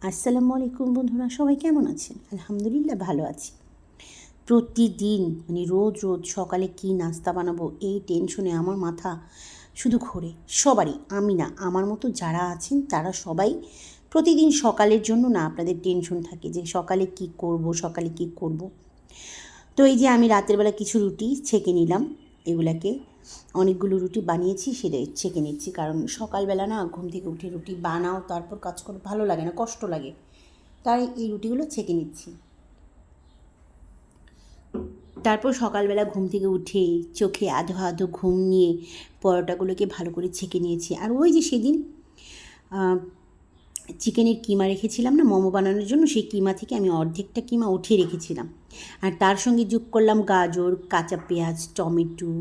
আসসালামু আলাইকুম বন্ধুরা, সবাই কেমন আছেন? আলহামদুলিল্লাহ ভালো আছি। প্রতিদিন রোজ সকালে কি নাস্তা বানাবো এই টেনশনে আমার মাথা শুধু ঘোরে। সবারই, আমি না, আমার মতো যারা আছেন তারা সবাই প্রতিদিন সকালের জন্য না আপনাদের টেনশন থাকে যে সকালে কি করব। তো এই যে আমি রাতের বেলা কিছু রুটি ছেঁকে নিলাম, এগুলাকে অনেকগুলো রুটি বানিয়েছি, সেটাই ছেঁকে নিচ্ছি। কারণ সকালবেলা না ঘুম থেকে উঠে রুটি বানাও তারপর কাজ করো, ভালো লাগে না, কষ্ট লাগে। তাই এই রুটিগুলো ছেঁকে নিচ্ছি। তারপর সকালবেলা ঘুম থেকে উঠে চোখে আধো আধো ঘুম নিয়ে পরোটাগুলোকে ভালো করে ছেঁকে নিয়েছি। আর ওই যে সেদিন চিকেনের কিমা রেখেছিলাম না মোমো বানানোর জন্য, সেই কিমা থেকে আমি অর্ধেকটা কিমা উঠিয়ে রেখেছিলাম। আর তার সঙ্গে যোগ করলাম গাজর, কাঁচা পেঁয়াজ, টমেটো,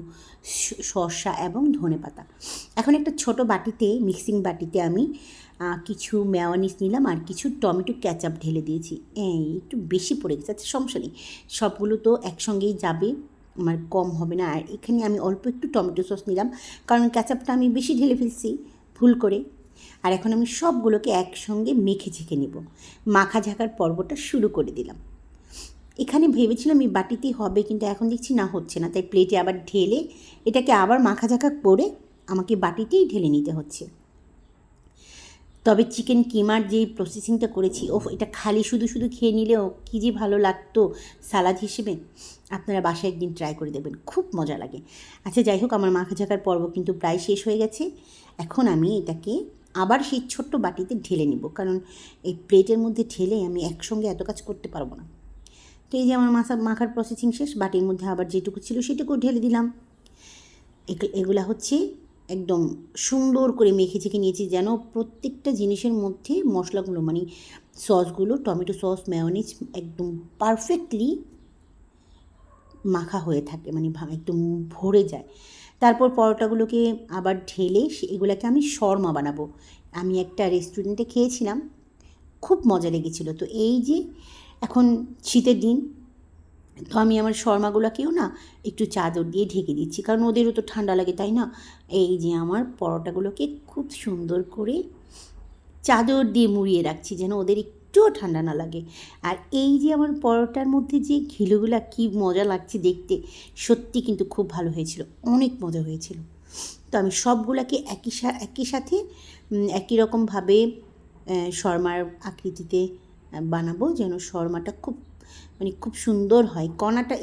শসা এবং ধনেপাতা। এখন একটা ছোট বাটিতে, মিক্সিং বাটিতে আমি কিছু মেয়োনিজ নিলাম আর কিছু টমেটো ক্যাচাপ ঢেলে দিয়েছি। একটু বেশি পড়ে গেছে, আচ্ছা সমস্যা নেই, সবগুলো তো একসঙ্গেই যাবে, আমার কম হবে না। আর এখানে আমি অল্প একটু টমেটো সস নিলাম, কারণ ক্যাচাপটা আমি বেশি ঢেলে ফেলছি ভুল করে। আর এখন আমি সবগুলোকে একসঙ্গে মেখে ছেঁকে নেব। মাখা ঝাঁকার পর্বটা শুরু করে দিলাম। এখানে ভেবেছিলাম এই বাটিতেই হবে, কিন্তু এখন দেখছি না, হচ্ছে না। তাই প্লেটে আবার ঢেলে এটাকে আবার মাখা ঝাঁকা করে আমাকে বাটিতেই ঢেলে নিতে হচ্ছে। তবে চিকেন কিমার যে প্রসেসিংটা করেছি, এটা খালি শুধু খেয়ে নিলেও কী যে ভালো লাগতো সালাদ হিসেবে। আপনারা বাসায় একদিন ট্রাই করে দেবেন, খুব মজা লাগে। আচ্ছা যাই হোক, আমার মাখা ঝাঁকার পর্ব কিন্তু প্রায় শেষ হয়ে গেছে। এখন আমি এটাকে আবার সেই ছোট্ট বাটিতে ঢেলে নিব, কারণ এই প্লেটের মধ্যে ঢেলে আমি একসঙ্গে এত কাজ করতে পারবো না। তো এই যে আমার মাখার প্রসেসিং শেষ, বাটির মধ্যে আবার যেটুকু ছিল সেটুকু ঢেলে দিলাম। এগুলা হচ্ছে একদম সুন্দর করে মেখে ছেঁকে নিয়েছি, যেন প্রত্যেকটা জিনিসের মধ্যে মশলাগুলো সসগুলো, টমেটো সস, মেয়োনিজ একদম পারফেক্টলি মাখা হয়ে থাকে, একদম ভরে যায়। তারপর পরোটাগুলোকে আবার ঢেলে এগুলোকে আমি শর্মা বানাবো। আমি একটা রেস্টুরেন্টে খেয়েছিলাম, খুব মজা লেগেছিলো। তো এই যে এখন শীতের দিন, তো আমি আমার শর্মাগুলোকেও না একটু চাদর দিয়ে ঢেকে দিচ্ছি, কারণ ওদেরও তো ঠান্ডা লাগে, তাই না? এই যে আমার পরোটাগুলোকে খুব সুন্দর করে চাদর দিয়ে মুড়িয়ে রাখছি, যেন ওদের একটুও ঠান্ডা না লাগে। আর এই যে আমার পরোটার মধ্যে যে ঘিলুগুলা, কী মজা লাগছে দেখতে, সত্যি কিন্তু খুব ভালো হয়েছিল, অনেক মজা হয়েছিল। তো আমি সবগুলোকে একই সাথে একই রকমভাবে শর্মার আকৃতিতে বানাবো, যেন শর্মাটা খুব সুন্দর হয়।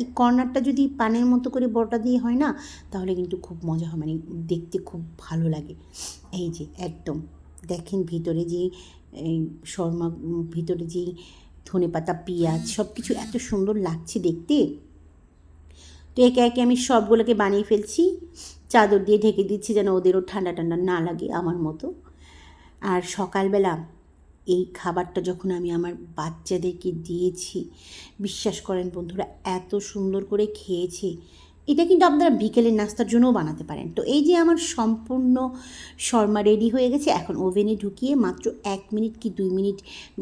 এই কর্নারটা যদি পানের মতো করে বড়টা দিয়ে হয় না, তাহলে কিন্তু খুব মজা হয়, দেখতে খুব ভালো লাগে। এই যে একদম দেখেন ভিতরে যে শর্মা, ভিতরে যেই ধনেপাতা, পেঁয়াজ, সব কিছু এত সুন্দর লাগছে দেখতে। তো একে একে আমি সবগুলোকে বানিয়ে ফেলছি, চাদর দিয়ে ঢেকে দিচ্ছি যেন ওদেরও ঠান্ডা না লাগে আমার মতো। আর সকালবেলা এই খাবারটা যখন আমি আমার বাচ্চাদেরকে দিয়েছি, বিশ্বাস করেন বন্ধুরা, এত সুন্দর করে খেয়েছে। এটা কিন্তু আপনারা বিকেলের নাস্তার জন্যও বানাতে পারেন। তো এই যে আমার সম্পূর্ণ শর্মা রেডি হয়ে গেছে। এখন ওভেনে ঢুকিয়ে মাত্র 1 মিনিট কি 2 মিনিট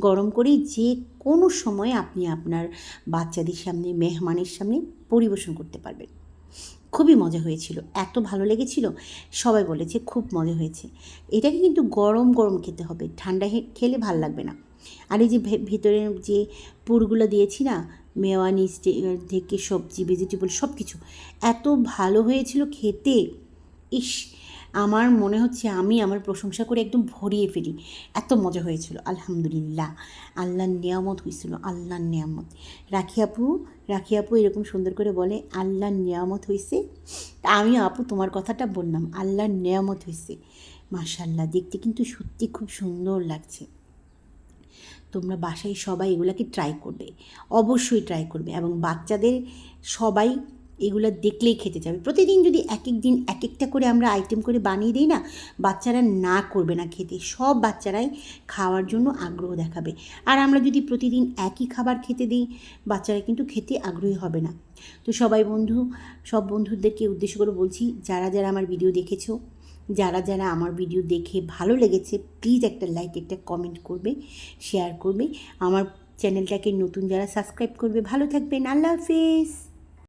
গরম করেই যে কোনো সময় আপনি আপনার বাচ্চাদের সামনে, মেহমানের সামনে পরিবেশন করতে পারবেন। খুবই মজা হয়েছিল, এত ভালো লেগেছিল, সবাই বলেছে খুব মজা হয়েছে। এটাকে কিন্তু গরম গরম খেতে হবে, ঠান্ডা খেলে ভাল লাগবে না। আর এই যে ভেতরে যে পুরগুলো দিয়েছি না, মেয়োনিজ থেকে সবজি, ভেজিটেবল সব কিছু এত ভালো হয়েছিল খেতে। ইস, আমার মনে হচ্ছে আমি আমার প্রশংসা করে একদম ভরিয়ে ফেলি, এত মজা হয়েছিল। আলহামদুলিল্লাহ, আল্লাহর নিয়ামত হয়েছিল, আল্লাহর নিয়ামত। রাখি আপু এরকম সুন্দর করে বলে আল্লাহর নিয়ামত হয়েছে। আমি আপু তোমার কথাটা বললাম, আল্লাহর নিয়ামত হয়েছে। মাশাআল্লাহ, দেখতে কিন্তু সত্যি খুব সুন্দর লাগছে। তোমরা বাসায় সবাই এগুলাকে ট্রাই করবে, অবশ্যই ট্রাই করবে, এবং বাচ্চাদের সবাই এগুলো দেখলেই খেতে যাবে। প্রতিদিন যদি এক দিন এক একটা করে আমরা আইটেম করে বানিয়ে দিই না, বাচ্চারা না করবে না খেতে, সব বাচ্চারাই খাওয়ার জন্য আগ্রহ দেখাবে। আর আমরা যদি প্রতিদিন একই খাবার খেতে দিই, বাচ্চারা কিন্তু খেতে আগ্রহী হবে না। তো সব বন্ধুদেরকে উদ্দেশ্য করে বলছি, যারা আমার ভিডিও দেখেছো, যারা আমার ভিডিও দেখে ভালো লেগেছে, প্লিজ একটা লাইক, একটা কমেন্ট করবে, শেয়ার করবে। আমার চ্যানেলটাকে নতুন যারা সাবস্ক্রাইব করবে, ভালো থাকবেন। আল্লাহ হাফেজ।